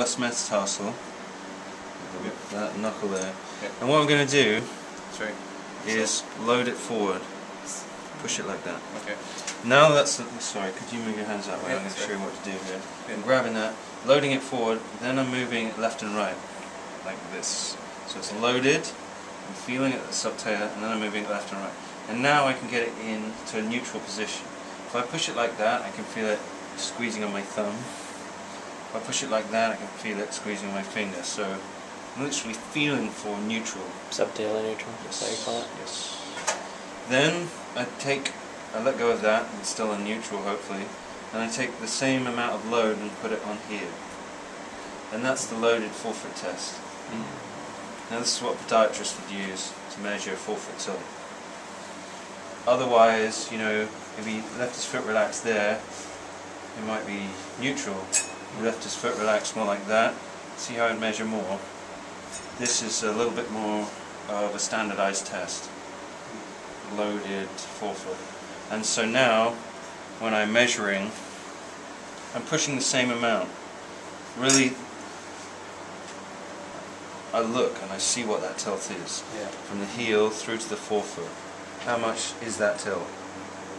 first metatarsal, Yep. that knuckle there, Yep. and what I'm going to do Sorry. is load it forward, push it like that. Okay. Now that's, sorry, could you move your hands that way? Yeah, I'm going to sorry. show you what to do here. Yeah. I'm grabbing that, loading it forward, then I'm moving it left and right, like this. So it's loaded, I'm feeling it at the subtalar, and then I'm moving it left and right. And now I can get it into a neutral position. If I push it like that, I can feel it squeezing on my thumb. If I push it like that, I can feel it squeezing on my finger. So I'm literally feeling for neutral. Subtalar neutral, is that what you call it? Yes. Then I let go of that, it's still in neutral hopefully, and I take the same amount of load and put it on here. And that's the loaded forefoot test. Now this is what a podiatrist would use to measure forefoot tilt. Otherwise, you know, if he left his foot relaxed there, it might be neutral. If he left his foot relaxed more like that, see how I'd measure more. This is a little bit more of a standardized test. Loaded forefoot. And so now, when I'm measuring, I'm pushing the same amount. Really, I look and I see what that tilt is. Yeah. From the heel through to the forefoot. How much is that tilt?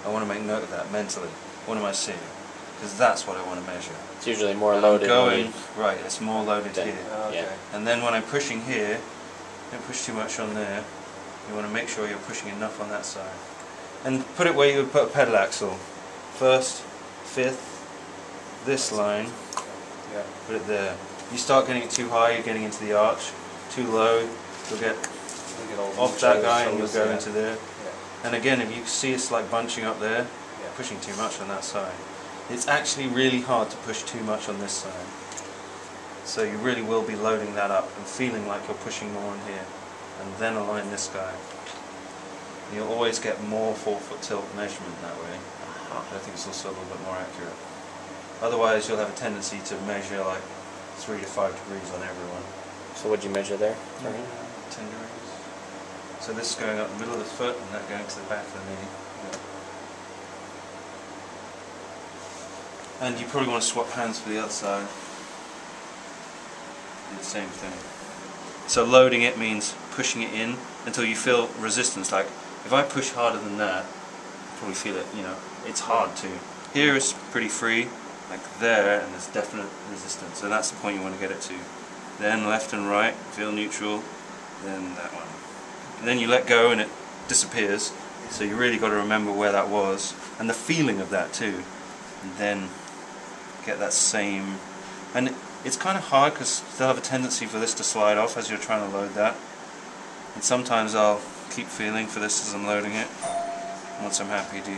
I want to make note of that mentally. What am I seeing? Because that's what I want to measure. It's usually more And loaded. I'm going, right, it's more loaded Then, here. Okay. Yeah. And then when I'm pushing here, don't push too much on there. You want to make sure you're pushing enough on that side. And put it where you would put a pedal axle. First, fifth, this line, Yeah. put it there. You start getting it too high, you're getting into the arch. Too low, you'll get Look at all off each that other's guy and you'll toes, go yeah. into there. Yeah. And again, if you see it's like bunching up there, Yeah. pushing too much on that side. It's actually really hard to push too much on this side. So you really will be loading that up and feeling like you're pushing more in here. And then align this guy. And you'll always get more forefoot tilt measurement that way. I think it's also a little bit more accurate. Otherwise you'll have a tendency to measure like 3 to 5 degrees on everyone. So what'd you measure there? 10 degrees. So this is going up the middle of the foot and that going to the back of the knee. And you probably want to swap hands for the other side. Do the same thing. So loading it means pushing it in until you feel resistance. Like if I push harder than that, you probably feel it, you know, it's hard to. Here it's pretty free, like there, and there's definite resistance. So that's the point you want to get it to. Then left and right, feel neutral, then that one. And then you let go and it disappears. So you really got to remember where that was, and the feeling of that too. And then get that same, and it's kind of hard because they'll have a tendency for this to slide off as you're trying to load that. And sometimes I'll keep feeling for this as I'm loading it. Once I'm happy, do